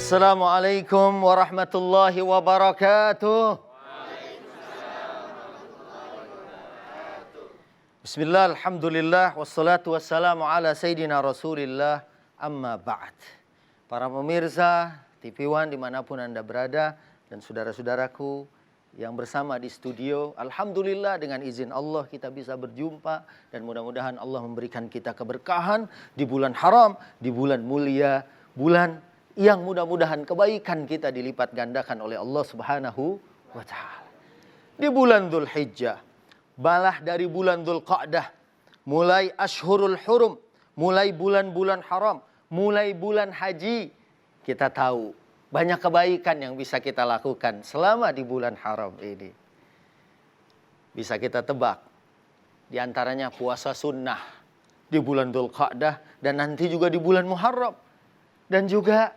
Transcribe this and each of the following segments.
Assalamualaikum warahmatullahi wabarakatuh. Bismillah, alhamdulillah, wassalatu wassalamu ala sayyidina rasulillah, amma ba'd. Para pemirsa TV One dimanapun Anda berada, dan saudara-saudaraku yang bersama di studio, alhamdulillah dengan izin Allah kita bisa berjumpa, dan mudah-mudahan Allah memberikan kita keberkahan di bulan haram, di bulan mulia, bulan yang mudah-mudahan kebaikan kita dilipat gandakan oleh Allah Subhanahu wa ta'ala. Di bulan Dzulhijjah, balah dari bulan Dzulqa'dah, mulai Ashhurul Hurum, mulai bulan-bulan haram, mulai bulan haji, kita tahu banyak kebaikan yang bisa kita lakukan selama di bulan haram ini. Bisa kita tebak, di antaranya puasa sunnah di bulan Dzulqa'dah, dan nanti juga di bulan Muharram. Dan juga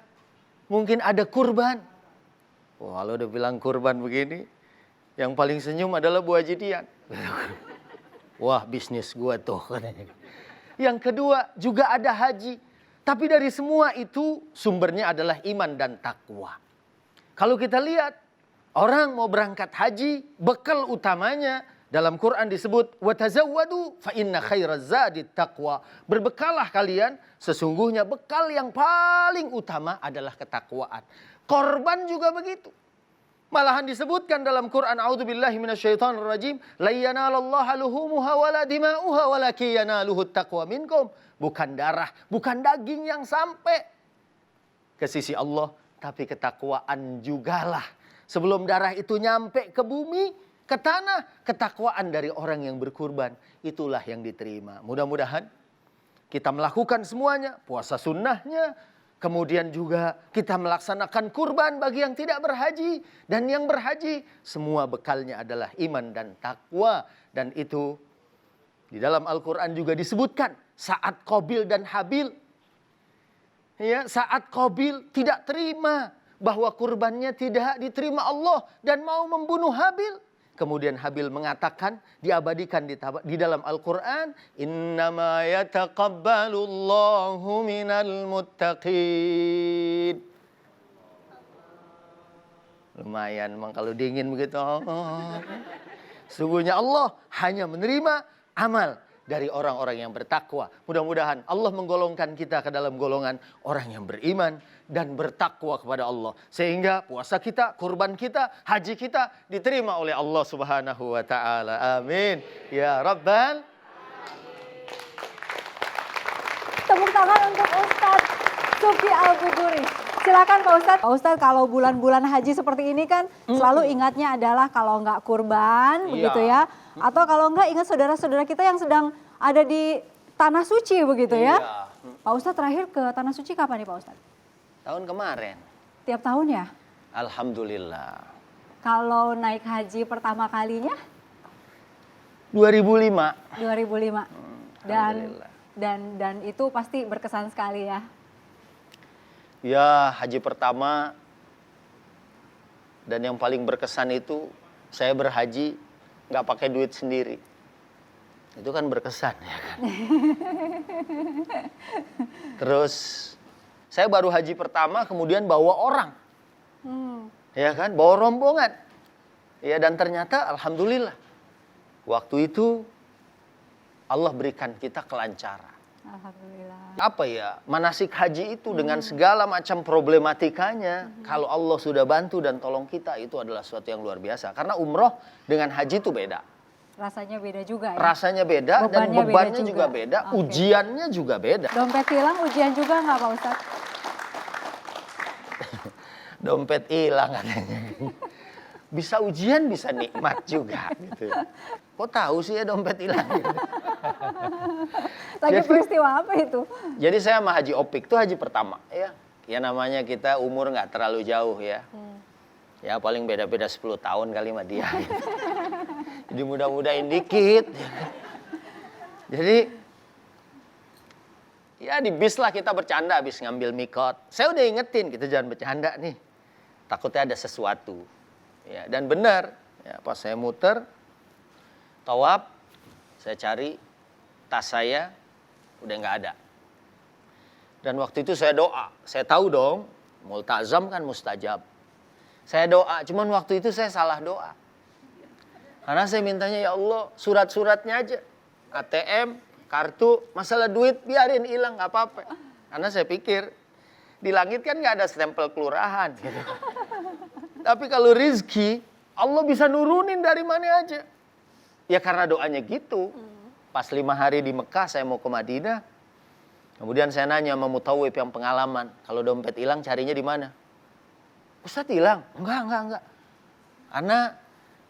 mungkin ada kurban. Wah, kalau udah bilang kurban begini, yang paling senyum adalah Bu Haji Dian. Wah, bisnis gua tuh. Yang kedua juga ada haji. Tapi dari semua itu sumbernya adalah iman dan takwa. Kalau kita lihat, orang mau berangkat haji, bekal utamanya dalam Quran disebut watazawwadu fa inna khairaz zadit taqwa. Berbekalah kalian, sesungguhnya bekal yang paling utama adalah ketakwaan. Korban juga begitu. Malahan disebutkan dalam Quran, a'udzubillahi minasyaitonirrajim, la yanalallaha luhumuha wala dima'uha walakin yanaluhut taqwa minkum. Bukan darah, bukan daging yang sampai ke sisi Allah, tapi ketakwaan jugalah. Sebelum darah itu nyampe ke bumi, ke tanah, ketakwaan dari orang yang berkurban, itulah yang diterima. Mudah-mudahan kita melakukan semuanya, puasa sunnahnya, kemudian juga kita melaksanakan kurban bagi yang tidak berhaji, dan yang berhaji semua bekalnya adalah iman dan takwa. Dan itu di dalam Al-Quran juga disebutkan saat Qabil dan Habil, ya, saat Qabil tidak terima bahwa kurbannya tidak diterima Allah dan mau membunuh Habil. Kemudian Habil mengatakan, diabadikan di dalam Al-Quran, innama yataqabbalullahu minal muttaqin. Lumayan, memang kalau dingin begitu. Sungguhnya Allah hanya menerima amal dari orang-orang yang bertakwa. Mudah-mudahan Allah menggolongkan kita ke dalam golongan orang yang beriman dan bertakwa kepada Allah. Sehingga puasa kita, kurban kita, haji kita diterima oleh Allah Subhanahu wa ta'ala. Amin. Ya Rabbal. Tepuk tangan untuk Ustadz Subki Al-Buguri. Silakan Pak Ustadz. Pak Ustadz, kalau bulan-bulan haji seperti ini kan selalu ingatnya adalah kalau nggak kurban, begitu ya. Atau kalau nggak ingat saudara-saudara kita yang sedang ada di Tanah Suci begitu ya. Pak Ustadz terakhir ke Tanah Suci kapan nih Pak Ustadz? Tahun kemarin. Tiap tahun ya? Alhamdulillah. Kalau naik haji pertama kalinya? 2005. 2005. Dan itu pasti berkesan sekali ya. Ya, haji pertama dan yang paling berkesan itu saya berhaji nggak pakai duit sendiri. Itu kan berkesan ya kan. Terus saya baru haji pertama kemudian bawa orang. Ya kan, bawa rombongan. Ya, dan ternyata alhamdulillah waktu itu Allah berikan kita kelancaran. Alhamdulillah. Apa ya, manasik haji itu dengan segala macam problematikanya, kalau Allah sudah bantu dan tolong kita, itu adalah sesuatu yang luar biasa. Karena umroh dengan haji itu beda. Rasanya beda juga ya? Rasanya beda, dan bebannya juga beda, ujiannya juga beda. Dompet hilang ujian juga nggak Pak Ustadz? Dompet hilang katanya. Bisa ujian, bisa nikmat juga gitu. Kok tahu sih ya dompet hilang? Lagi peristiwa apa itu? Jadi saya sama Haji Opik itu haji pertama ya. Ya namanya kita umur nggak terlalu jauh ya. Ya paling beda-beda 10 tahun kali sama dia. Jadi mudah-mudahin dikit. Jadi ya di bis lah kita bercanda habis ngambil mikot. Saya udah ingetin kita jangan bercanda nih. Takutnya ada sesuatu. Ya, dan benar, ya, pas saya muter, tawaf, saya cari tas saya udah nggak ada. Dan waktu itu saya doa, saya tahu dong multazam kan mustajab. Saya doa, cuman waktu itu saya salah doa. Karena saya mintanya, ya Allah, surat-suratnya aja. ATM, kartu, masalah duit biarin hilang, nggak apa-apa. Karena saya pikir, di langit kan nggak ada stempel kelurahan. Gitu. Tapi kalau rizki, Allah bisa nurunin dari mana aja. Ya karena doanya gitu. Pas 5 hari di Mekah, saya mau ke Madinah. Kemudian saya nanya sama mutawif yang pengalaman, kalau dompet hilang carinya di mana? Ustadz hilang? Enggak. Karena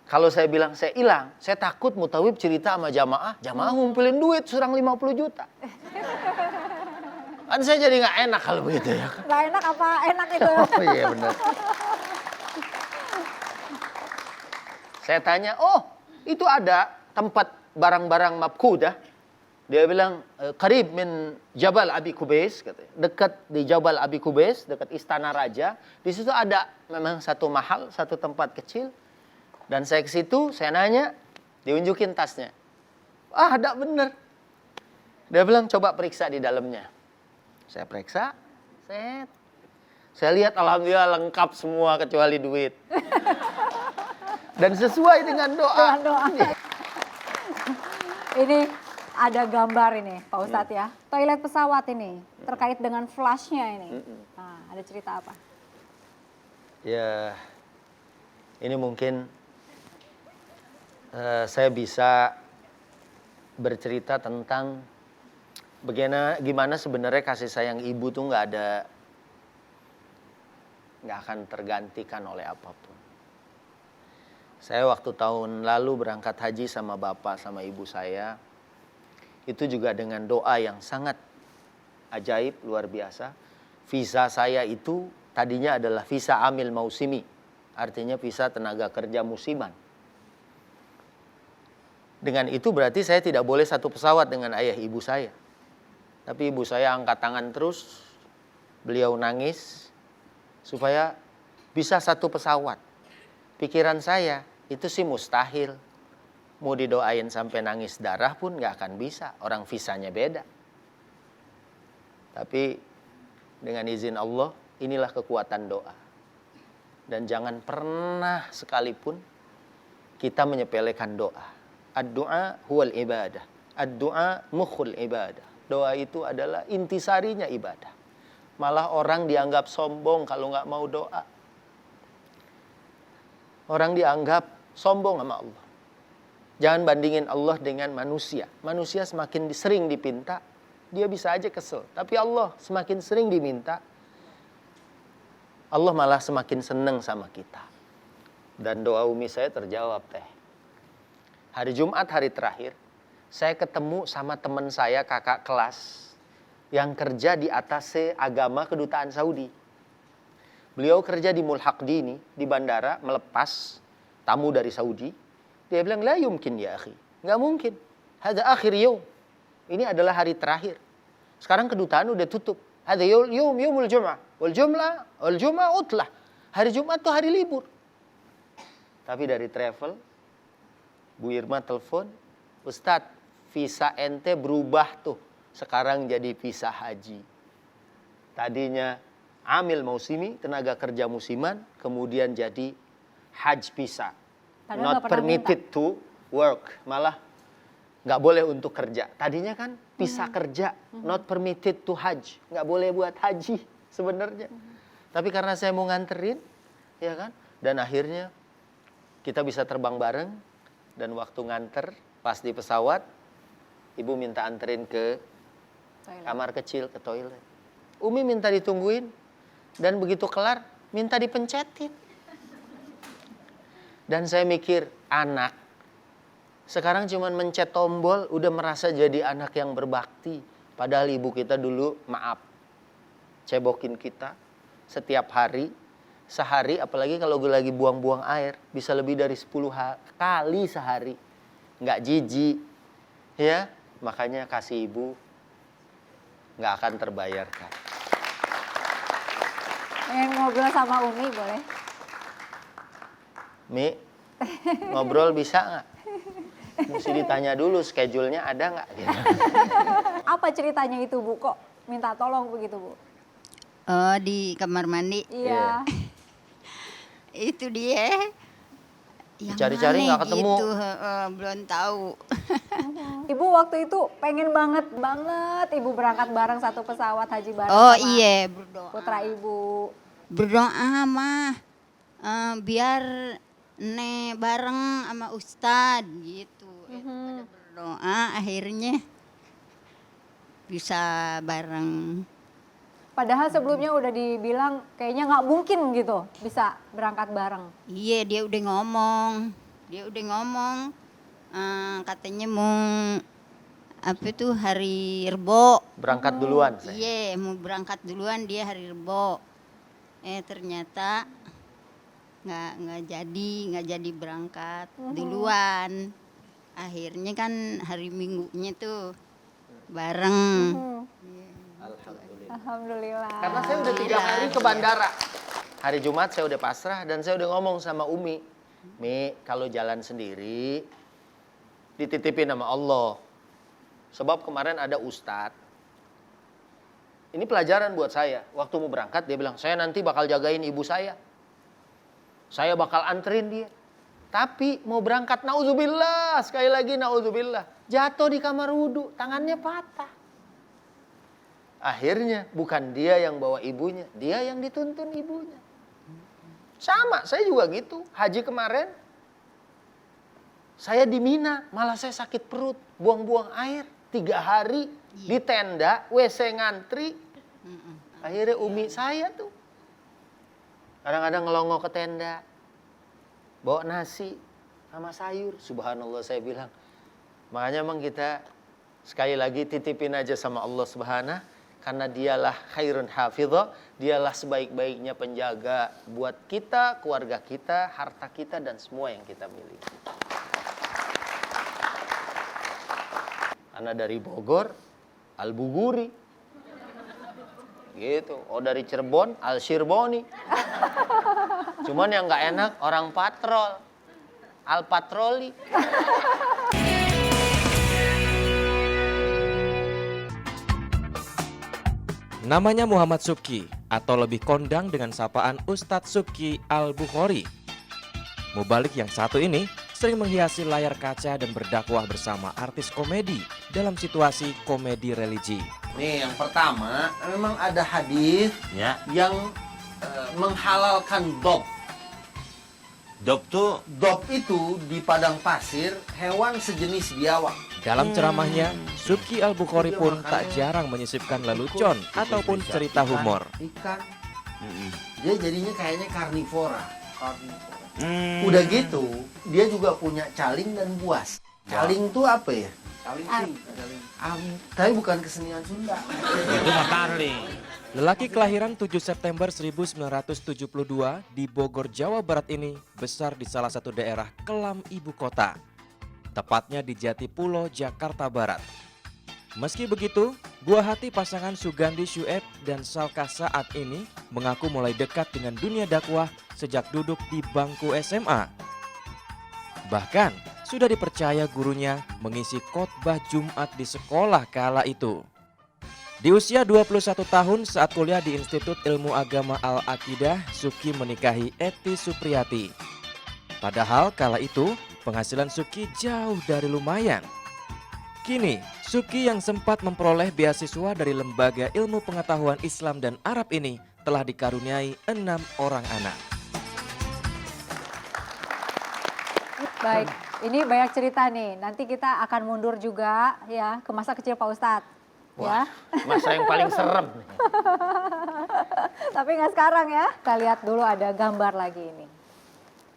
kalau saya bilang saya hilang, saya takut mutawif cerita sama jamaah ngumpulin duit surang 50 juta. Kan saya jadi nggak enak kalau begitu ya. Nggak enak apa enak itu? Oh iya benar. Saya tanya, oh itu ada tempat barang-barang mabkudah. Dia bilang, qarib min Jabal Abi Kubais, katanya. Dekat di Jabal Abi Kubais, dekat Istana Raja. Di situ ada memang satu mahal, satu tempat kecil. Dan saya ke situ, saya nanya, diunjukin tasnya. Ah, ada bener. Dia bilang, coba periksa di dalamnya. Saya periksa, set. Saya lihat alhamdulillah lengkap semua kecuali duit. Dan sesuai dengan doa. Dengan doa. Ini ada gambar ini Pak Ustadz ya. Toilet pesawat ini terkait dengan flashnya ini. Nah, ada cerita apa? Ya, ini mungkin saya bisa bercerita tentang gimana sebenarnya kasih sayang ibu tuh nggak akan tergantikan oleh apapun. Saya waktu tahun lalu berangkat haji sama bapak sama ibu saya. Itu juga dengan doa yang sangat ajaib, luar biasa. Visa saya itu tadinya adalah visa amil mausimi. Artinya visa tenaga kerja musiman. Dengan itu berarti saya tidak boleh satu pesawat dengan ayah ibu saya. Tapi ibu saya angkat tangan terus. Beliau nangis supaya bisa satu pesawat. Pikiran saya, itu sih mustahil. Mau didoain sampai nangis darah pun gak akan bisa. Orang visanya beda. Tapi dengan izin Allah, inilah kekuatan doa. Dan jangan pernah sekalipun kita menyepelekan doa. Ad-du'a huwal ibadah. Ad-du'a mukhul ibadah. Doa itu adalah intisarinya ibadah. Malah orang dianggap sombong kalau gak mau doa. Orang dianggap sombong sama Allah. Jangan bandingin Allah dengan manusia. Manusia semakin sering dipinta, dia bisa aja kesel. Tapi Allah semakin sering diminta, Allah malah semakin senang sama kita. Dan doa umi saya terjawab teh. Hari Jumat, hari terakhir, saya ketemu sama teman saya, kakak kelas, yang kerja di atas agama kedutaan Saudi. Beliau kerja di Mulhaq Dini, di bandara, melepas tamu dari Saudi. Dia bilang, la yumkin ya akhi. Nggak mungkin. Hada akhir yawm. Ini adalah hari terakhir. Sekarang kedutaan udah tutup. Hada yawmul jum'ah. Wal jum'ah utlah. Hari Jumat tuh hari libur. Tapi dari travel, Bu Irma telepon, Ustadz, visa ente berubah tuh. Sekarang jadi visa haji. Tadinya amil mausimi, tenaga kerja musiman, kemudian jadi haj visa. Padahal Not permitted to work, malah nggak boleh untuk kerja. Tadinya kan bisa kerja, not permitted to hajj, nggak boleh buat haji sebenarnya. Tapi karena saya mau nganterin, ya kan, dan akhirnya kita bisa terbang bareng. Dan waktu nganter, pas di pesawat, ibu minta anterin ke kamar kecil, ke toilet. Umi minta ditungguin, dan begitu kelar, minta dipencetin. Dan saya mikir, anak sekarang cuman mencet tombol udah merasa jadi anak yang berbakti. Padahal ibu kita dulu, maaf, cebokin kita setiap hari, sehari, apalagi kalau lagi buang-buang air, bisa lebih dari 10 kali sehari. Nggak jijik, ya. Makanya kasih ibu nggak akan terbayarkan. Pengen ngobrol sama Umi boleh? Mi, ngobrol bisa nggak? Mesti ditanya dulu schedule-nya ada nggak? Gitu. Apa ceritanya itu Bu? Kok minta tolong begitu Bu? Oh, di kamar mandi. Iya. Itu dia. Yang Cari-cari mana nggak ketemu. gitu, belum tahu. Ibu waktu itu pengen banget ibu berangkat bareng satu pesawat haji bareng Oh sama iya, berdoa. putra ibu. Berdoa mah biar bareng sama Ustadz gitu. Pada berdoa akhirnya bisa bareng. Padahal sebelumnya udah dibilang kayaknya nggak mungkin gitu bisa berangkat bareng. Iya, dia udah ngomong. Katanya mau apa tuh hari Rebo. Berangkat duluan saya. Iya, mau berangkat duluan dia hari Rebo. Ternyata nggak jadi berangkat duluan. Akhirnya kan hari Minggunya tuh bareng. Alhamdulillah. Karena saya udah 3 hari ke bandara. Hari Jumat saya udah pasrah dan saya udah ngomong sama Umi. Mi, kalau jalan sendiri dititipin sama Allah. Sebab kemarin ada ustadz. Ini pelajaran buat saya. Waktu mau berangkat dia bilang, saya nanti bakal jagain ibu saya. Saya bakal anterin dia. Tapi mau berangkat, na'udzubillah. Sekali lagi na'udzubillah. Jatuh di kamar wudhu, tangannya patah. Akhirnya bukan dia yang bawa ibunya, dia yang dituntun ibunya. Sama, saya juga gitu. Haji kemarin, saya di Mina, malah saya sakit perut, buang-buang air. 3 hari di tenda, WC ngantri. Akhirnya Umi saya tuh. Kadang-kadang ngelongo ke tenda, bawa nasi sama sayur. Subhanallah saya bilang. Makanya emang kita sekali lagi titipin aja sama Allah Subhanahu. Karena dialah khairun hafidhah, dialah sebaik-baiknya penjaga buat kita, keluarga kita, harta kita, dan semua yang kita miliki. Karena dari Bogor, Al-Buguri. Gitu. Oh dari Cirebon, Al-Shirboni. Cuman yang nggak enak, orang patrol. Al-Patroli. Namanya Muhammad Subki atau lebih kondang dengan sapaan Ustadz Subki Al-Bukhari. Mubalik yang satu ini sering menghiasi layar kaca dan berdakwah bersama artis komedi dalam situasi komedi religi. Nih yang pertama, memang ada hadis Ya, yang menghalalkan dob. Dob tuh Dob itu di padang pasir hewan sejenis biawak. Dalam ceramahnya, Subki Al-Bukhari pun tak jarang menyisipkan lelucon ataupun cerita humor. Ikan. Dia jadinya kayaknya karnivora. Udah gitu, dia juga punya caling dan buas. Caling tuh apa ya? Caling tapi bukan kesenian Sunda. itu mah karling. Lelaki kelahiran 7 September 1972 di Bogor, Jawa Barat ini besar di salah satu daerah kelam ibu kota. Tepatnya di Jatipulo, Jakarta Barat. Meski begitu, buah hati pasangan Sugandi Syueb dan Salka saat ini mengaku mulai dekat dengan dunia dakwah sejak duduk di bangku SMA. Bahkan, sudah dipercaya gurunya mengisi khotbah Jumat di sekolah kala itu. Di usia 21 tahun saat kuliah di Institut Ilmu Agama Al-Aqidah, Subki menikahi Eti Supriyati. Padahal kala itu penghasilan Subki jauh dari lumayan. Kini, Subki yang sempat memperoleh beasiswa dari Lembaga Ilmu Pengetahuan Islam dan Arab ini telah dikaruniai 6 orang anak. Baik, ini banyak cerita nih. Nanti kita akan mundur juga ya ke masa kecil Pak Ustadz. Wah, Ya. masa yang paling serem. Tapi nggak sekarang ya. Kita lihat dulu ada gambar lagi ini.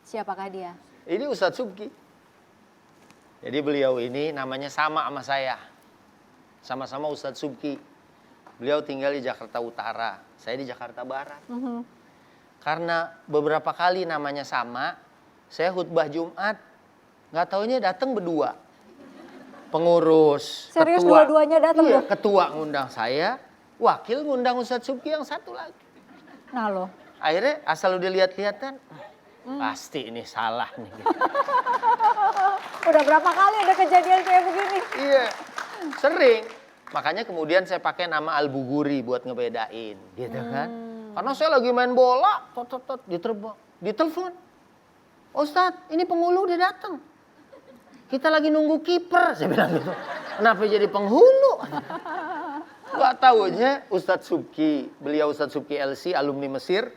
Siapakah dia? Ini Ustadz Subki. Jadi beliau ini namanya sama saya. Sama-sama Ustadz Subki. Beliau tinggal di Jakarta Utara, saya di Jakarta Barat. Karena beberapa kali namanya sama, saya khutbah Jumat, nggak taunya datang berdua. Pengurus, Serius ketua. dua-duanya datang Iya, loh? ketua ngundang saya, wakil ngundang Ustadz Subki yang satu lagi. Nah loh. Akhirnya asal udah lihat-lihatan, pasti ini salah nih. Udah berapa kali ada kejadian kayak begini? Iya, sering. Makanya kemudian saya pakai nama Al-Buguri buat ngebedain, gitu kan. Karena saya lagi main bola, ditelepon. Ustadz, ini penghulu udah datang. Kita lagi nunggu kiper, saya bilang gitu. Kenapa jadi penghulu? Gak tahunya Ustadz Subki, beliau Ustadz Subki LC, alumni Mesir.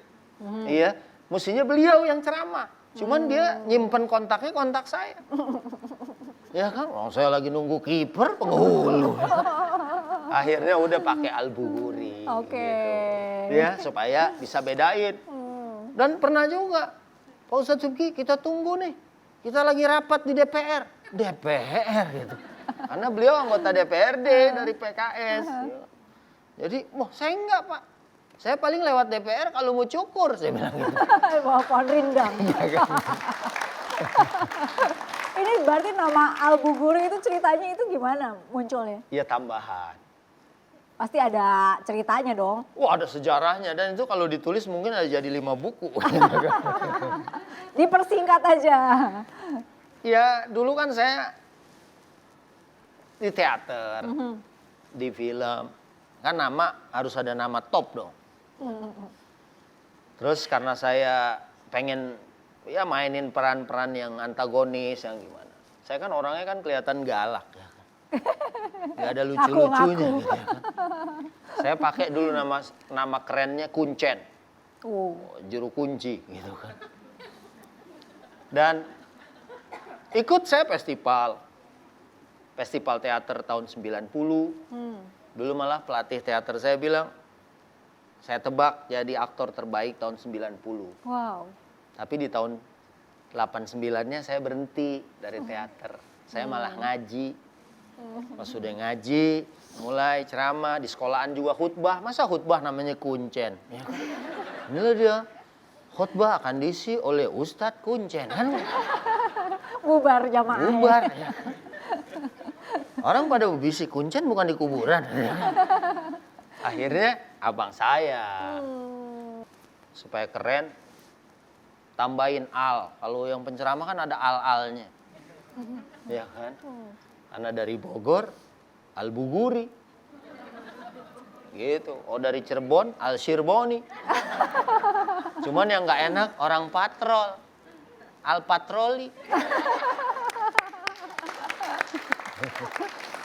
Iya, mestinya beliau yang ceramah. Cuman dia nyimpen kontaknya kontak saya. Ya kan, saya lagi nunggu kiper, penghulu. Akhirnya udah pakai Al-Buguri. Oke. Gitu. Ya, supaya bisa bedain. Dan pernah juga, Pak Ustadz Subki, kita tunggu nih. Kita lagi rapat di DPR. DPR gitu. Karena beliau anggota DPRD dari PKS. Jadi, wah saya enggak Pak. Saya paling lewat DPR kalau mau cukur, saya bilang gitu. Bawa pohon rindang. Ini berarti nama Al-Buguri itu ceritanya itu gimana munculnya? Iya tambahan. Pasti ada ceritanya dong. Wah ada sejarahnya dan itu kalau ditulis mungkin ada jadi 5 buku. Dipersingkat aja. Ya dulu kan saya di teater, di film. Kan nama harus ada nama top dong. Terus karena saya pengen ya mainin peran-peran yang antagonis yang gimana. Saya kan orangnya kan kelihatan galak ya kan. Gak ada lucu-lucunya gitu ya kan. Saya pakai dulu nama kerennya Kuncen. Juru kunci gitu kan. Dan ikut saya festival teater tahun 90. Dulu malah pelatih teater saya bilang, saya tebak jadi aktor terbaik tahun 90. Wow. Tapi di tahun 89-nya saya berhenti dari teater. Saya malah ngaji. Pas sudah ngaji, mulai ceramah, di sekolahan juga khutbah. Masa khutbah namanya Kuncen? Ya kan? Inilah dia, khutbah akan diisi oleh Ustadz Kuncen. Kan? Bubar jamaah. Bubar. Ya. Orang pada bisik Kuncen bukan di kuburan. Akhirnya abang saya. Supaya keren, tambahin al. Kalau yang penceramah kan ada al-alnya. Ya kan? Karena dari Bogor, Al-Buguri. Gitu. Oh dari Cirebon, Al-Sirboni. Cuman yang nggak enak orang patrol. Al-Patroli.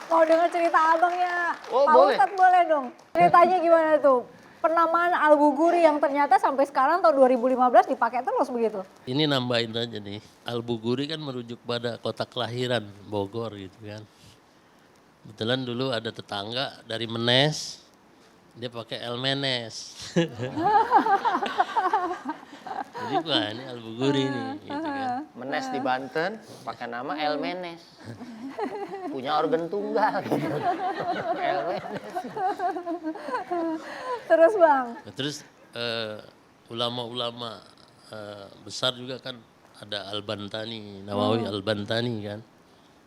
Mau dengar cerita abangnya? Oh, Pak boleh. Ustadz boleh dong. Ceritanya gimana tuh? Penamaan Al-Buguri yang ternyata sampai sekarang tahun 2015 dipakai terus begitu. Ini nambahin aja nih, Al-Buguri kan merujuk pada kota kelahiran Bogor gitu kan. Kebetulan dulu ada tetangga dari Menes, dia pakai El Menes. Jadi wah ini Al-Buguri nih gitu kan. Menes di Banten, pakai nama El Menes. Punya organ tunggal gitu. El Menes. Terus Bang? Nah, terus ulama-ulama besar juga kan ada Al-Bantani, Nawawi Al-Bantani kan.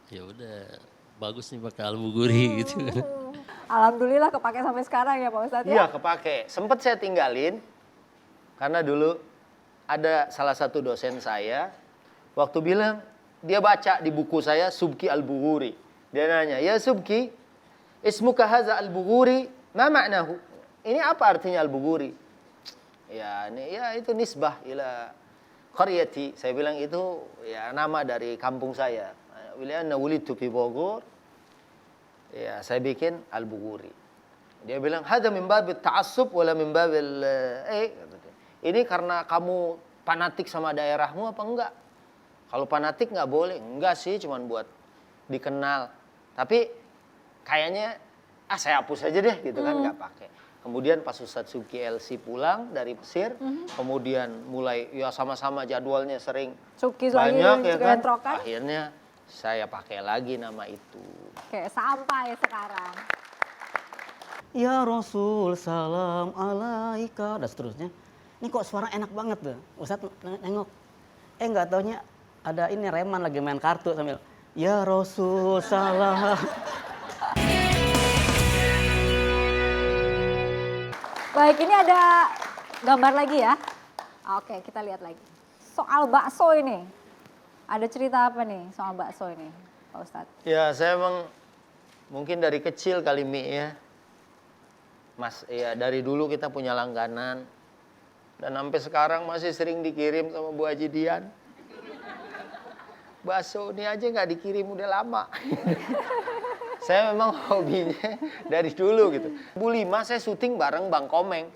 Ya udah bagus nih pakai Al-Buguri gitu. Alhamdulillah kepake sampai sekarang ya Pak Ustadz Iya ya? kepake. Sempet saya tinggalin karena dulu ada salah satu dosen saya waktu bilang dia baca di buku saya Subki Al-Buguri. Dia nanya, "Ya Subki, ismuka hadza Al-Buguri, ma ma'nahu?" Ini apa artinya Al-Buguri? Ya, ini ya itu nisbah ila qaryati. Saya bilang itu ya nama dari kampung saya. Bila anna wulidtu fi Bogor. Ya, saya bikin Al-Buguri. Dia bilang, "Hadza min babil ta'assub wala min babil ini karena kamu fanatik sama daerahmu apa enggak?" Kalau fanatik nggak boleh. Enggak sih, cuman buat dikenal. Tapi kayaknya saya hapus aja deh gitu kan, nggak pakai. Kemudian pas Ustadz Subki LC pulang dari Mesir, kemudian mulai ya sama-sama jadwalnya sering Subki lagi banyak ya kan. bentrokan. Akhirnya saya pakai lagi nama itu. Kayak sampai sekarang. Ya Rasul salam alaika dan seterusnya. Ini kok suara enak banget tuh. Ustadz nengok. Nggak taunya ada ini Reman lagi main kartu sambil Ya Rasul salam. Baik, ini ada gambar lagi ya. Oke, kita lihat lagi. Soal bakso ini. Ada cerita apa nih soal bakso ini, Pak Ustadz? Ya saya emang Mungkin dari kecil kali Mi ya. Mas, ya dari dulu kita punya langganan. Dan sampai sekarang masih sering dikirim sama Bu Haji Dian. Bakso ini aja nggak dikirim udah lama. Saya memang hobinya dari dulu gitu. Bu Lima saya syuting bareng Bang Komeng.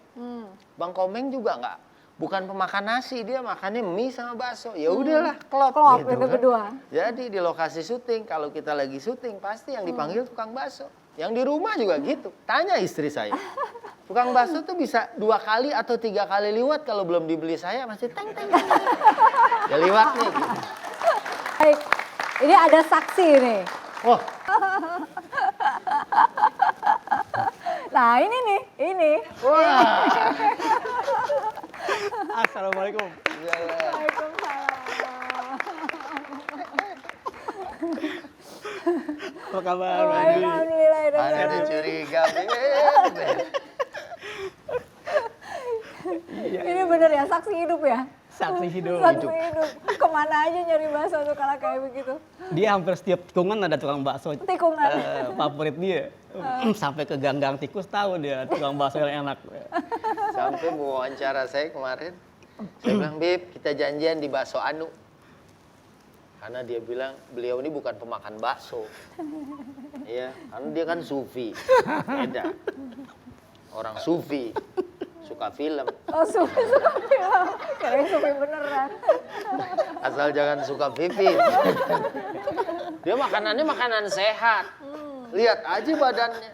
Bang Komeng juga nggak, bukan pemakan nasi, dia makannya mie sama bakso. Ya udahlah, klop Klop gitu itu kan. berdua. Jadi di lokasi syuting, kalau kita lagi syuting pasti yang dipanggil tukang bakso. Yang di rumah juga gitu. Tanya istri saya. Tukang bakso tuh bisa 2 kali atau 3 kali liwat kalau belum dibeli saya masih teng teng. Ya liwat nih. Gitu. Baik, ini ada saksi nih. Wah, Nah ini nih, ini. wah. Assalamualaikum. Apa kabar? Oh, alhamdulillah. Ada curiga. Ini bener ya, saksi hidup ya? Saksi hidup. Saksi hidup. Kemana aja nyari bakso tuh kalau kayak begitu? Dia hampir setiap tikungan ada tukang bakso. Tikungan. Favorit dia. Sampai ke gang-gang tikus tahu dia tukang bakso yang enak. Sampai mau wawancara saya kemarin, saya bilang, Bib, kita janjian di Bakso Anu. Karena dia bilang, beliau ini bukan pemakan bakso. Iya, karena dia kan sufi. Beda. Orang sufi, suka film. Oh, suka film. Kirain suka beneran. Asal jangan suka pipis. Dia makanannya makanan sehat. Lihat aja badannya.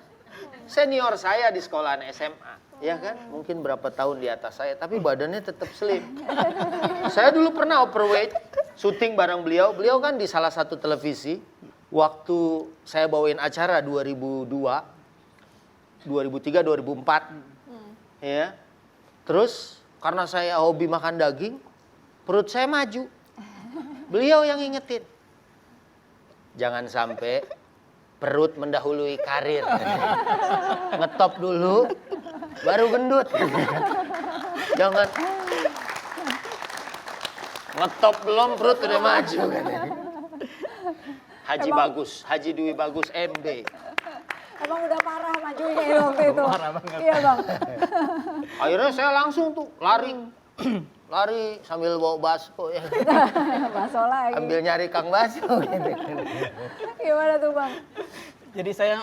Senior saya di sekolahan SMA. Ya kan? Mungkin berapa tahun di atas saya. Tapi badannya tetap slim. Saya dulu pernah overweight. Syuting bareng beliau. Beliau kan di salah satu televisi. Waktu saya bawain acara 2002. 2003, 2004. Ya. Terus karena saya hobi makan daging. Perut saya maju. Beliau yang ingetin. Jangan sampai perut mendahului karir. Ngetop dulu, baru gendut. Jangan ngetop belum perut udah maju. Haji Bagus, Haji Dwi Bagus MB. Emang udah parah majunya ya waktu itu? Parah banget. Iya bang. Akhirnya saya langsung tuh lari. Lari sambil bawa bakso ya. Bakso lagi. Ambil nyari Kang Bakso gitu. Gimana tuh bang? Jadi saya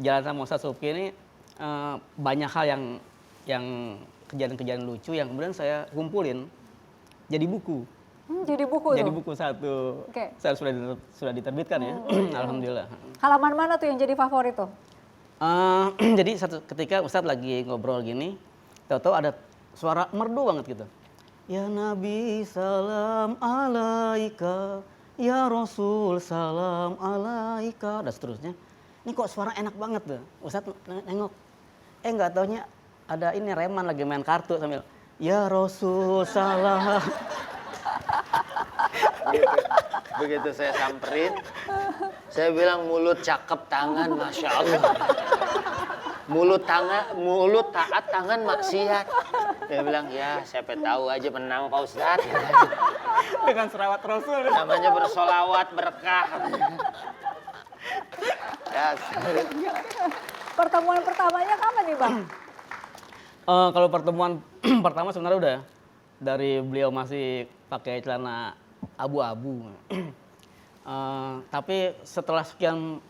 jalan sama Ustadz Supki ini banyak hal yang kejadian-kejadian lucu yang kemudian saya kumpulin jadi buku. Jadi buku Jadi tuh? buku satu. Oke. Saya sudah diterbitkan ya. Alhamdulillah. Halaman mana tuh yang jadi favorit tuh? Jadi satu ketika Ustadz lagi ngobrol gini, tahu-tahu ada suara merdu banget gitu. Ya Nabi salam alaika, ya Rasul salam alaika, dan seterusnya. Ini kok suara enak banget tuh. Ustadz nengok. Nggak taunya ada ini Reman lagi main kartu sambil ya Rasul salam. Begitu saya samperin, saya bilang mulut cakep, tangan Masya Allah. Mulut taat, tangan maksiat. Dia bilang, ya siapa tahu aja menang Pak Ustadz. Dengan serawat Rasul. Namanya bersolawat, berkah. Ya, Pertemuan pertamanya kapan nih bang? Kalau pertemuan pertama sebenarnya udah dari beliau masih pakai celana abu-abu. Tapi setelah sekian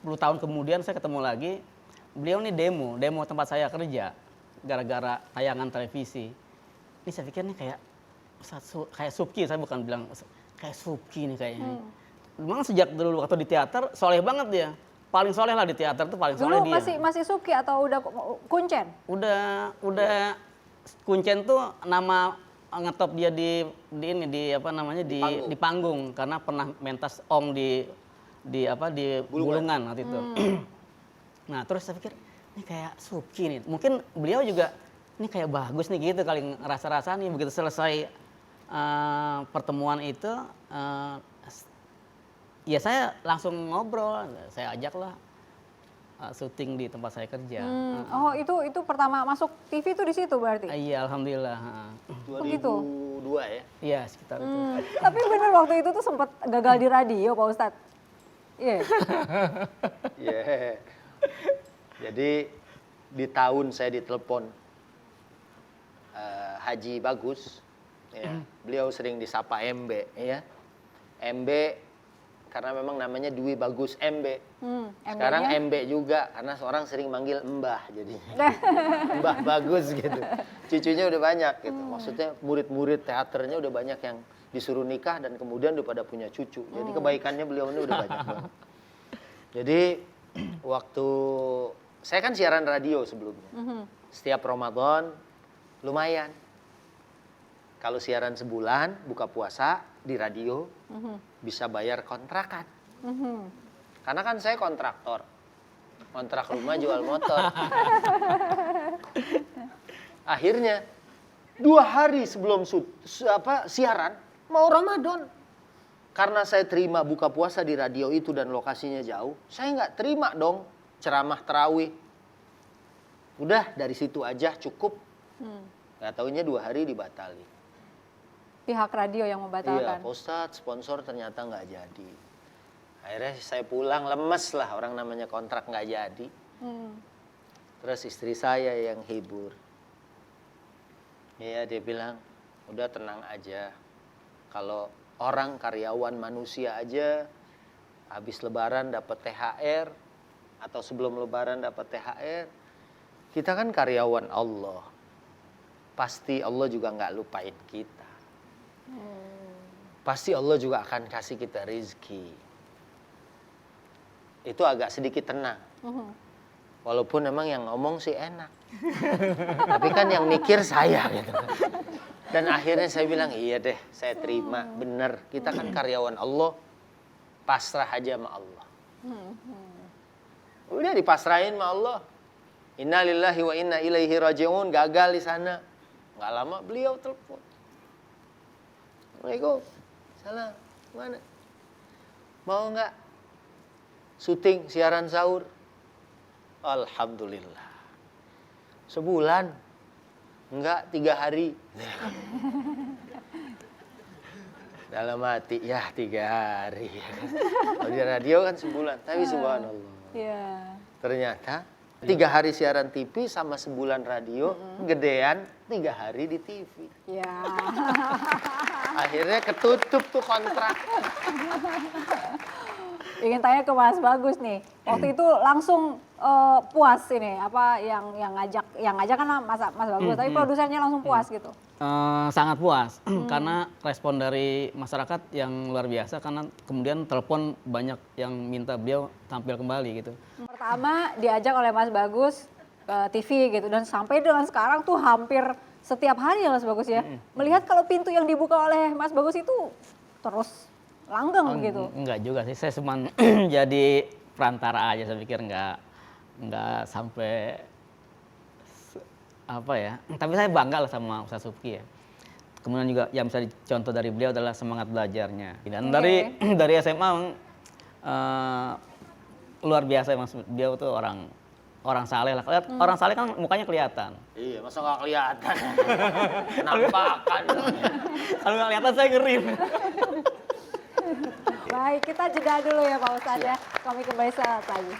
puluh tahun kemudian saya ketemu lagi, beliau nih demo tempat saya kerja gara-gara tayangan televisi. Ini saya pikir nih kayak Subki, saya bukan bilang kayak Subki nih kayaknya. Memang sejak dulu waktu di teater soleh banget dia. Paling soleh lah di teater tuh paling soleh Dulu dia. masih Suki atau udah Kuncen? Udah Kuncen tuh nama ngetop dia di panggung karena pernah mentas Ong di Bulungan waktu itu. Nah, terus saya pikir ini kayak Subki nih. Mungkin beliau juga ini kayak bagus nih gitu kali ngerasa-rasa nih begitu selesai pertemuan itu ya saya langsung ngobrol, saya ajaklah syuting di tempat saya kerja. Oh itu pertama masuk TV itu di situ berarti? Iya, alhamdulillah. 2002 ya. Iya, sekitar itu. Tapi bener waktu itu tuh sempat gagal di radio Pak Ustadz? Iya. Yeah. Jadi di tahun saya ditelepon Haji Bagus, ya, beliau sering disapa MB, ya. MB karena memang namanya Dwi Bagus MB. Sekarang MB-nya? MB juga karena seorang sering manggil Mbah jadi. Mbah Bagus gitu. Cucunya udah banyak gitu. Maksudnya murid-murid teaternya udah banyak yang disuruh nikah dan kemudian udah pada punya cucu. Jadi kebaikannya beliau ini udah banyak banget. Jadi waktu saya kan siaran radio sebelumnya. Setiap Ramadan lumayan. Kalau siaran sebulan buka puasa di radio bisa bayar kontrakan. Karena kan saya kontraktor. Kontrak rumah jual motor. Akhirnya 2 hari sebelum siaran mau Ramadan. Karena saya terima buka puasa di radio itu dan lokasinya jauh, saya nggak terima dong ceramah tarawih. Udah dari situ aja cukup. Nggak taunya 2 hari dibatali. Pihak radio yang Iya, membatalkan. Pak Ustadz, sponsor ternyata nggak jadi. Akhirnya saya pulang lemes lah, orang namanya kontrak nggak jadi. Terus istri saya yang hibur. Iya, dia bilang, udah tenang aja. Kalau orang karyawan manusia aja habis lebaran dapat THR atau sebelum lebaran dapat THR, kita kan karyawan Allah. Pasti Allah juga nggak lupain kita. Pasti Allah juga akan kasih kita rezeki. Itu agak sedikit tenang. Walaupun memang yang ngomong sih enak. Tapi kan yang mikir saya gitu. Dan akhirnya saya bilang, iya deh, saya terima. Bener, kita kan karyawan Allah. Pasrah aja sama Allah. Udah dipasrahin sama Allah. Inna lillahi wa inna ilaihi raji'un. Gagal di sana. Nggak lama beliau telepon. Assalamualaikum. Salam. Mana? Mau nggak syuting siaran sahur? Alhamdulillah. Sebulan? Enggak, 3 hari. Dalam hati, ya 3 hari. Kalau di radio kan sebulan, tapi subhanallah. Iya. Ternyata 3 hari siaran TV sama sebulan radio, gedean 3 hari di TV. Iya. Akhirnya ketutup tuh kontrak. Ingin tanya ke Mas Bagus nih. Waktu itu langsung puas ini apa yang ngajak kan Mas Bagus, tapi produsernya langsung puas gitu. Sangat puas karena respon dari masyarakat yang luar biasa karena kemudian telepon banyak yang minta beliau tampil kembali gitu. Pertama diajak oleh Mas Bagus ke TV gitu dan sampai dengan sekarang tuh hampir setiap hari ya Mas Bagus ya. Melihat kalau pintu yang dibuka oleh Mas Bagus itu terus langgeng gitu. Enggak juga sih, saya cuma jadi perantara aja, saya pikir enggak sampai apa ya. Tapi saya bangga lah sama Ustaz Subki ya. Kemudian juga yang bisa dicontoh dari beliau adalah semangat belajarnya. Dan dari SMA luar biasa Mas, beliau tuh orang saleh lah. Orang saleh kan mukanya kelihatan. Iya, masa nggak kelihatan? Nampakan. Kalau nggak kelihatan saya ngeri. Baik, kita jeda dulu ya Pak Ustadz ya. Kami kembali saat lagi.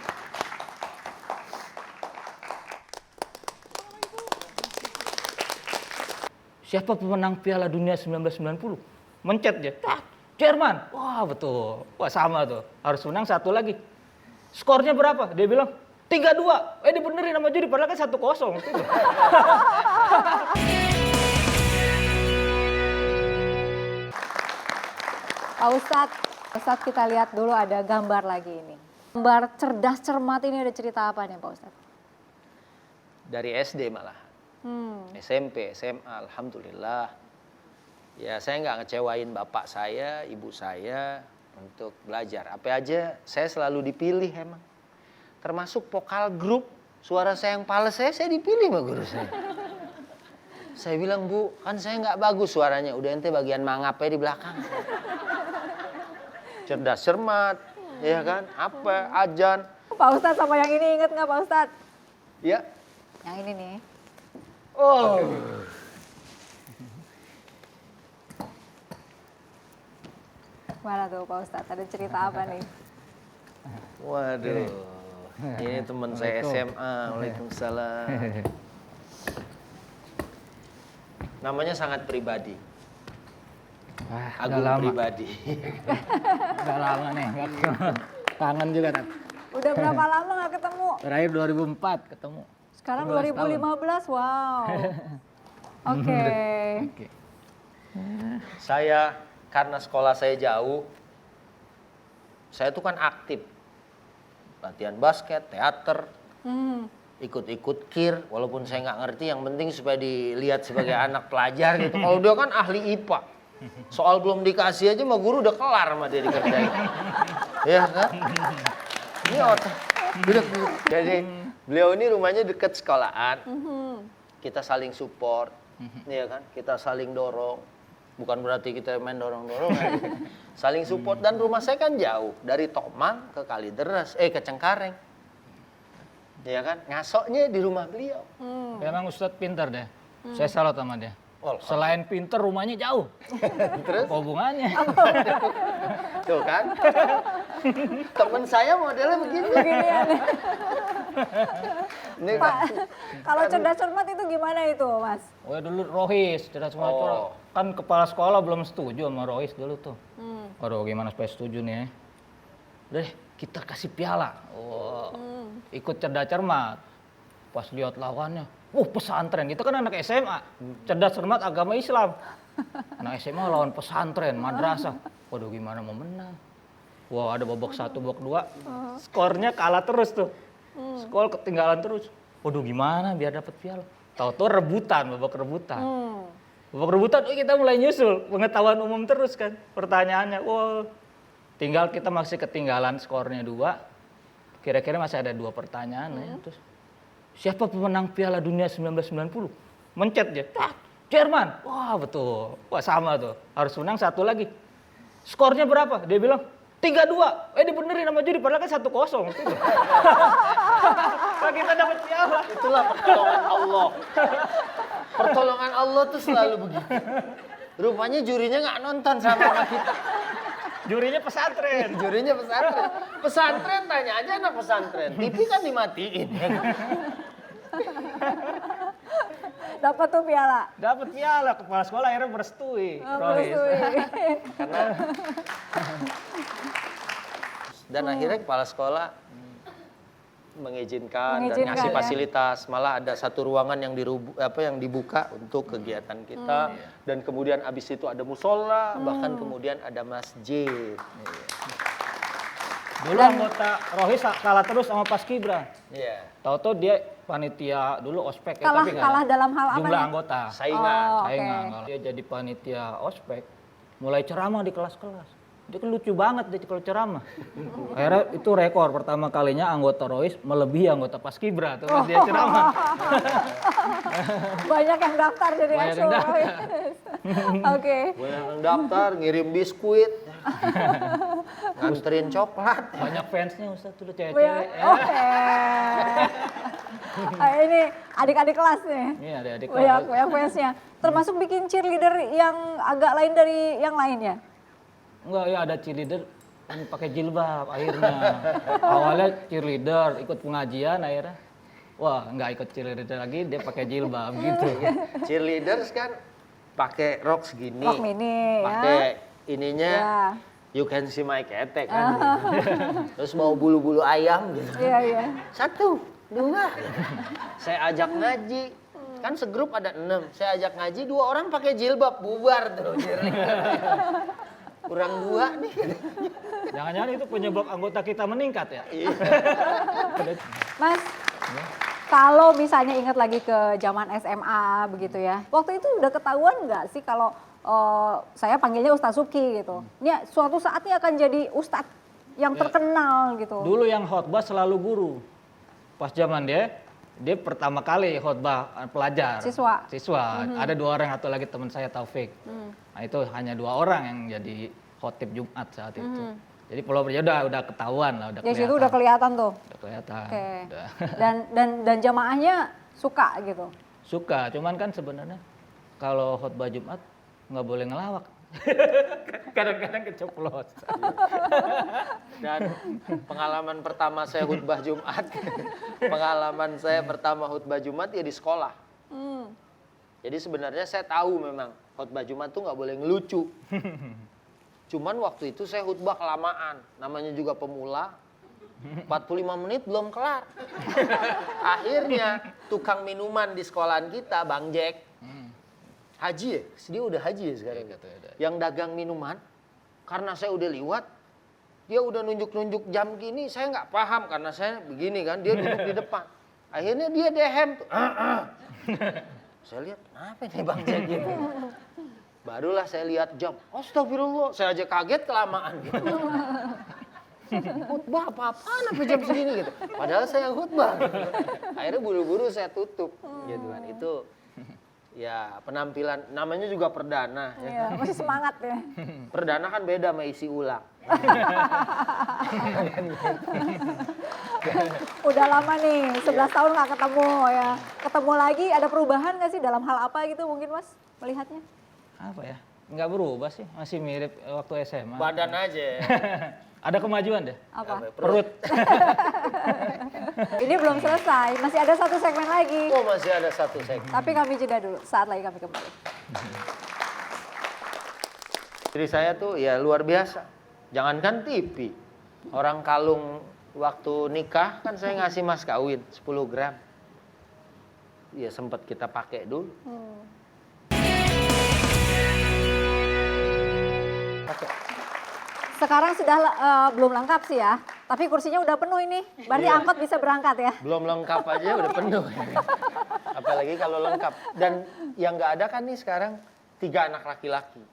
Siapa pemenang Piala Dunia 1990? Mencet dia. Jerman. Wah betul. Wah sama tuh. Harus menang 1 lagi. Skornya berapa? Dia bilang 3-2. Dibenerin sama juri padahal kan 1-0. Pak Ustadz kita lihat dulu ada gambar lagi ini. Gambar cerdas cermat ini ada cerita apa nih Pak Ustadz? Dari SD malah. SMP, SMA, alhamdulillah. Ya saya nggak ngecewain bapak saya, ibu saya untuk belajar. Apa aja saya selalu dipilih emang. Termasuk vokal grup, suara saya yang fals saya dipilih sama guru saya. Saya bilang, Bu, kan saya nggak bagus suaranya. Udah ente bagian mangapnya di belakang. Cerdas cermat, ya kan? Apa, ajan. Pak Ustadz sama yang ini inget nggak Pak Ustadz? Ya. Yang ini nih. Oh. Mana tuh Pak Ustadz? Ada cerita apa nih? Waduh, ini teman saya SMA. Waalaikumsalam. Namanya sangat pribadi. Wah, Agung udah lama. pribadi. Udah lama nih. Kangen juga, Tat. Udah berapa lama nggak ketemu? Terakhir 2004 ketemu. Sekarang 11 tahun. 2015, wow. Oke. Oke. Saya karena sekolah saya jauh, saya tuh kan aktif. Latihan basket, teater, ikut-ikut KIR, walaupun saya nggak ngerti, yang penting supaya dilihat sebagai anak pelajar gitu. Kalau dia kan ahli IPA, soal belum dikasih aja sama guru udah kelar sama dia dikerjain. Ya kan? Ini otak. Duduk. Jadi beliau ini rumahnya dekat sekolahan, kita saling support, ya kan? Kita saling dorong. Bukan berarti kita main dorong-dorongan. Saling support, dan rumah saya kan jauh. Dari Tomang ke Kalideres, ke Cengkareng. Ya kan? Ngasoknya di rumah beliau. Memang Ustadz pintar deh. Saya salut sama dia. Oh, Selain pintar, rumahnya jauh. terus? Apa hubungannya? Tuh kan? Temen saya modelnya begini. Beginian. Ini Pak, kan? kalau cerdas cermat itu gimana itu, Mas? Oh ya dulu Rohis, cerdas cermat. Oh. Kan kepala sekolah belum setuju sama Rohis dulu tuh. Waduh, gimana supaya setuju nih ya? Udah deh, kita kasih piala. Wah, ikut cerdas cermat. Pas lihat lawannya, pesantren. Itu kan anak SMA, cerdas cermat agama Islam. Anak SMA lawan pesantren, madrasah. Waduh, gimana mau menang? Wah, ada babak 1, babak 2. Skornya kalah terus tuh. Skor ketinggalan terus. Waduh, gimana biar dapat piala? Tahu-tahu rebutan, babak rebutan. Babak rebutan, kita mulai nyusul. Pengetahuan umum terus kan. Pertanyaannya, tinggal kita masih ketinggalan skornya 2. Kira-kira masih ada 2 pertanyaan ya. Terus, siapa pemenang Piala Dunia 1990? Mencet dia. Jerman. Wah, betul. Wah, sama tuh. Harus menang 1 lagi. Skornya berapa? Dia bilang 3-2. Dibenerin sama juri, padahal kan 1-0. Nah, kita dapat piala. Itulah pertolongan Allah. Pertolongan Allah tuh selalu begitu. Rupanya jurinya nggak nonton sama kita. Jurinya pesantren. Jurinya pesantren. Pesantren tanya aja anak pesantren. TV kan dimatiin. Dapat tuh piala. Dapat piala, kepala sekolah akhirnya merestui. Rohis. Karena dan akhirnya kepala sekolah mengizinkan dan ngasih ya. fasilitas, malah ada satu ruangan yang dibuka untuk kegiatan kita, dan kemudian abis itu ada musola, bahkan kemudian ada masjid. Dulu anggota Rohis kalah terus sama Paskibra. Iya. Tahu-tahu dia panitia dulu ospek Kalah- tapi nggak kalah dalam hal apa jumlah nih? anggota. Saingan. Oh, Saingan. oke. Kalau dia jadi panitia ospek, mulai ceramah di kelas-kelas. Dia kan lucu banget dia kalau ceramah. Akhirnya itu rekor pertama kalinya anggota Rohis melebihi anggota Paskibra tuh pas dia ceramah. Banyak yang daftar jadi Banyak exo. yang daftar. Oke. Banyak yang daftar, ngirim biskuit, nganterin coklat. Banyak fansnya Ustaz tuh Banyak- cewek-cewek. Oke. Ini adik-adik kelas nih. Ini ada adik Banyak fansnya. Termasuk bikin cheerleader yang agak lain dari yang lainnya. Enggak, ya ada cheerleader yang pakai jilbab akhirnya. Awalnya cheerleader, ikut pengajian akhirnya. Wah, nggak ikut cheerleader lagi, dia pakai jilbab gitu. Cheerleaders kan pakai rok segini, Rok mini pakai ya. ininya Ya. you can see my ketek kan, terus bawa bulu-bulu ayam gitu. Iya, iya. 1, 2, saya ajak ngaji, kan segrup ada 6, saya ajak ngaji 2 orang pakai jilbab, bubar tuh. Kurang 2 nih. Jangan-jangan itu penyebab anggota kita meningkat ya? Mas, kalau misalnya ingat lagi ke zaman SMA begitu ya, waktu itu udah ketahuan nggak sih kalau saya panggilnya Ustadz Subki gitu. Ini suatu saat ini akan jadi Ustadz yang terkenal gitu. Dulu yang khotbah selalu guru. Pas zaman dia pertama kali khotbah pelajar. Siswa. Ada 2 orang, atau lagi teman saya Taufik. Nah itu hanya 2 orang yang jadi khotib Jumat saat itu. Jadi pulau-pulau udah ketahuan lah, udah Di kelihatan. situ udah kelihatan tuh. Udah kelihatan. Oke. Udah. Dan jamaahnya suka gitu. Suka, cuman kan sebenarnya kalau khotbah Jumat nggak boleh ngelawak. Kadang-kadang keceplos. Dan pengalaman pertama saya khutbah Jumat, pengalaman saya pertama khutbah Jumat ya di sekolah. Jadi sebenarnya saya tahu memang khutbah Jumat tuh nggak boleh ngelucu. Cuman waktu itu saya khutbah kelamaan, namanya juga pemula. 45 menit belum kelar. Akhirnya tukang minuman di sekolahan kita, Bang Jack, haji ya, dia udah haji ya sekarang. Yang dagang minuman, karena saya udah liwat, dia udah nunjuk-nunjuk jam gini, saya nggak paham karena saya begini kan, dia duduk di depan. Akhirnya dia dehem tuh. Saya lihat, kenapa ini Bang Jack gitu. Barulah saya lihat jam, astagfirullah, saya aja kaget kelamaan gitu. Khutbah apa-apaan apa jam segini gitu. Padahal saya khutbah. Akhirnya buru-buru saya tutup gitu kan. Itu ya penampilan, namanya juga perdana. Iya, masih semangat ya. Perdana kan beda sama isi ulang. Udah lama nih, 11 tahun nggak ketemu ya. Ketemu lagi, ada perubahan nggak sih dalam hal apa gitu mungkin Mas melihatnya? Apa ya? Nggak berubah sih, masih mirip waktu SMA. Badan aja. Ada kemajuan deh. Apa? Perut. Ini belum selesai, masih ada satu segmen lagi. Oh masih ada satu segmen. Tapi kami jeda dulu, saat lagi kami kembali. Istri saya tuh ya luar biasa. Jangankan TV. Orang kalung waktu nikah kan saya ngasih mas kawin 10 gram. Ya sempat kita pakai dulu. Sekarang sudah belum lengkap sih ya, tapi kursinya udah penuh ini. Berarti Iya. angkot bisa berangkat ya? Belum lengkap aja udah penuh. Apalagi kalau lengkap. Dan yang nggak ada kan nih sekarang 3 anak laki-laki.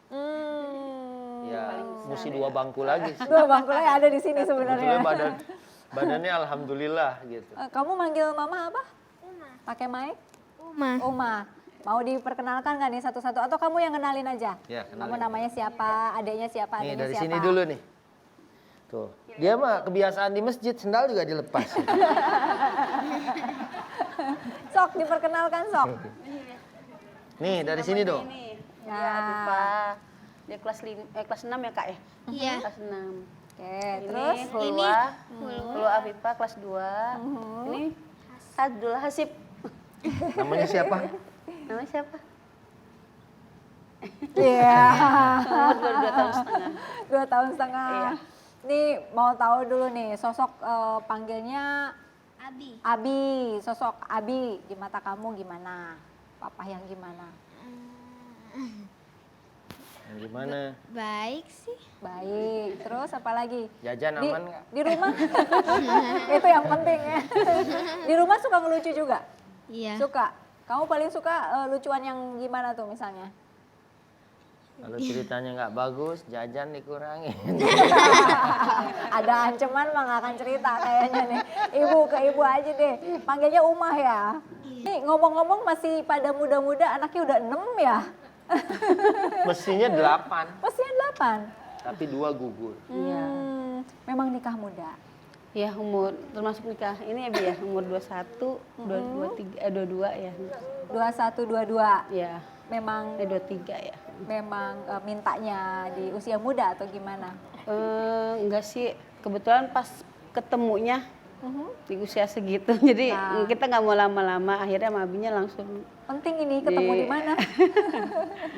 Ya mesti 2 bangku lagi sih. Dua bangku lagi ada di sini Sebetulnya sebenarnya. badannya alhamdulillah gitu. Kamu manggil mama apa? Pakai mic? Uma. Mau diperkenalkan nggak nih satu-satu atau kamu yang kenalin aja? Ya, kenalin. Kamu namanya siapa, adiknya siapa, Nih adiknya dari siapa? sini dulu nih. Tuh. Dia mah kebiasaan di masjid sendal juga dilepas. Sok diperkenalkan sok. Nih dari sini dong. Nah, Dia kelas 6 ya Kak ya? Iya. Kelas 6. oke. Terus Ini Hulwa Afifah kelas 2. Ini Abdul Hasib. Namanya siapa? Namanya siapa? Iya. Umur 2 tahun setengah. 2 tahun setengah. Iya. Nih mau tahu dulu nih sosok panggilnya Abi. Abi, sosok Abi di mata kamu gimana? Papa yang gimana? Yang gimana? Baik sih. Baik. Terus apa lagi? Jajan Di, aman nggak? di rumah? Itu yang penting ya. Di rumah suka ngelucu juga? Iya. Suka. Kamu paling suka lucuan yang gimana tuh misalnya? Kalau ceritanya nggak bagus, jajan dikurangin. Ada ancaman mah nggak akan cerita kayaknya nih. Ibu ke ibu aja deh. Panggilnya Umah ya. Nih ngomong-ngomong masih pada muda-muda, anaknya udah 6 ya? Mestinya 8, Mestinya 8. tapi 2 gugur. Iya. Memang nikah muda. Ya umur termasuk nikah ini ya Bi ya, umur 21, 22 ya. 21, 22. Ya, Memang 23 ya. memang mintanya di usia muda atau gimana? Enggak sih, kebetulan pas ketemunya di usia segitu. Jadi Nah. kita nggak mau lama-lama, akhirnya sama Abinya langsung Penting ini ketemu di mana?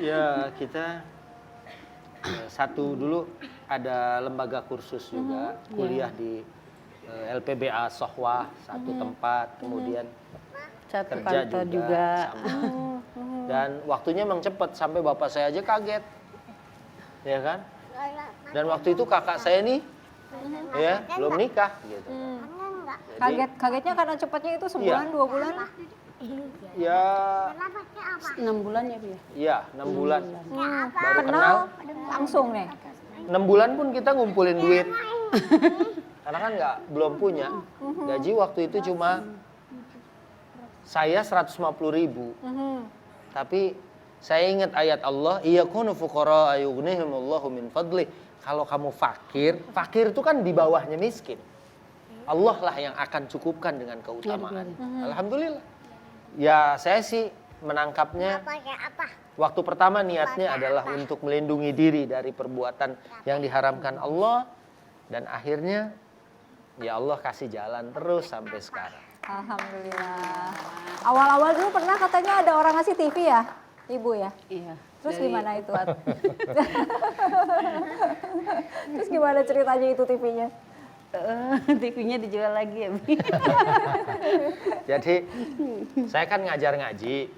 Ya kita satu dulu ada lembaga kursus juga, kuliah di LPBA Sohwah, satu tempat, kemudian satu kerja kantor juga. juga. sama. Dan waktunya emang cepet, sampai bapak saya aja kaget. Ya kan? Dan waktu itu kakak saya nih, ya belum nikah gitu. Jadi, Kagetnya karena cepatnya itu sebulan, 2 bulan? ya 6 bulan ya Bi ya. iya 6 bulan. Baru kenal. Kenal langsung nih. 6 bulan pun kita ngumpulin duit. Karena kan belum punya. Gaji waktu itu cuma saya 150.000. Tapi saya ingat ayat Allah, iyakunu fuqara ayughnihimullahu min fadlih. Kalau kamu fakir itu kan di bawahnya miskin. Allah lah yang akan cukupkan dengan keutamaan. Alhamdulillah. Ya saya sih menangkapnya, waktu pertama niatnya adalah untuk melindungi diri dari perbuatan yang diharamkan Allah. Dan akhirnya ya Allah kasih jalan terus sampai sekarang. Alhamdulillah. Awal-awal dulu pernah katanya ada orang ngasih TV ya, Ibu ya? Iya. Terus Dari gimana itu? Terus gimana ceritanya itu TV-nya? TV-nya dijual lagi ya, Bi. Jadi saya kan ngajar ngaji.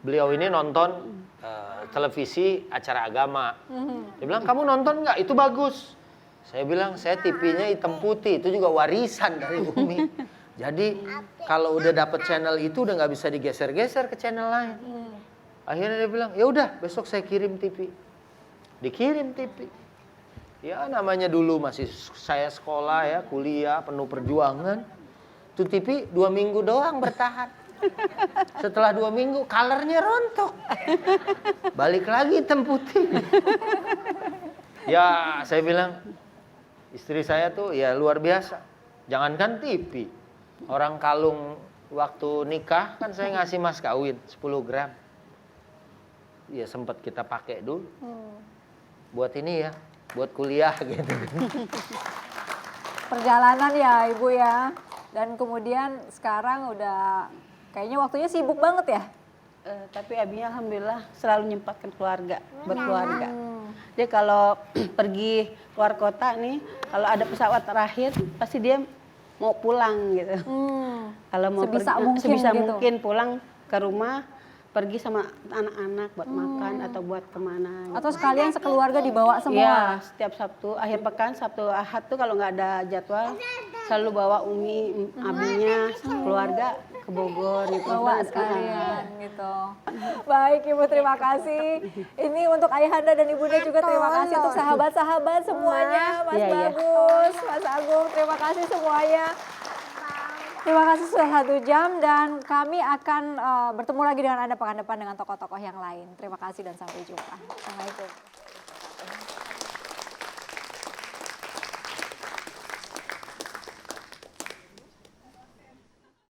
Beliau ini nonton televisi acara agama. Dia bilang, kamu nonton nggak? Itu bagus. Saya bilang, saya TV-nya hitam putih. Itu juga warisan dari Umi. Jadi kalau udah dapet channel itu udah nggak bisa digeser-geser ke channel lain. Akhirnya dia bilang, ya udah besok saya kirim TV. Dikirim TV. Ya namanya dulu masih saya sekolah ya, kuliah, penuh perjuangan. Itu TV 2 minggu doang bertahan. Setelah 2 minggu, colornya rontok. Balik lagi hitam putih. Ya saya bilang, istri saya tuh ya luar biasa. Jangankan TV. Orang kalung waktu nikah kan saya ngasih mas kawin 10 gram. Ya sempat kita pakai dulu. Buat ini ya, buat kuliah gitu. Perjalanan ya Ibu ya. Dan kemudian sekarang udah kayaknya waktunya sibuk banget ya. Tapi abinya alhamdulillah selalu nyempatkan keluarga, berkeluarga. Dia kalau pergi keluar kota nih, kalau ada pesawat terakhir pasti dia mau pulang gitu. Kalau mau Sebisa pergi, mungkin sebisa gitu. mungkin pulang ke rumah, pergi sama anak-anak buat makan atau buat kemana. Gitu. Atau sekalian sekeluarga dibawa Iya, semua. setiap Sabtu, akhir pekan, Sabtu Ahad tuh kalau nggak ada jadwal, selalu bawa Umi, abinya, keluarga ke Bogor gitu. Bawa sekalian gitu. Baik Ibu, terima kasih. Ini untuk Ayahanda dan Ibunda juga terima kasih. Untuk sahabat-sahabat semuanya, Mas Iya, iya. Bagus, Mas Agung, terima kasih semuanya. Terima kasih sudah 1 jam dan kami akan bertemu lagi dengan Anda pekan depan dengan tokoh-tokoh yang lain. Terima kasih dan sampai jumpa. Assalamualaikum.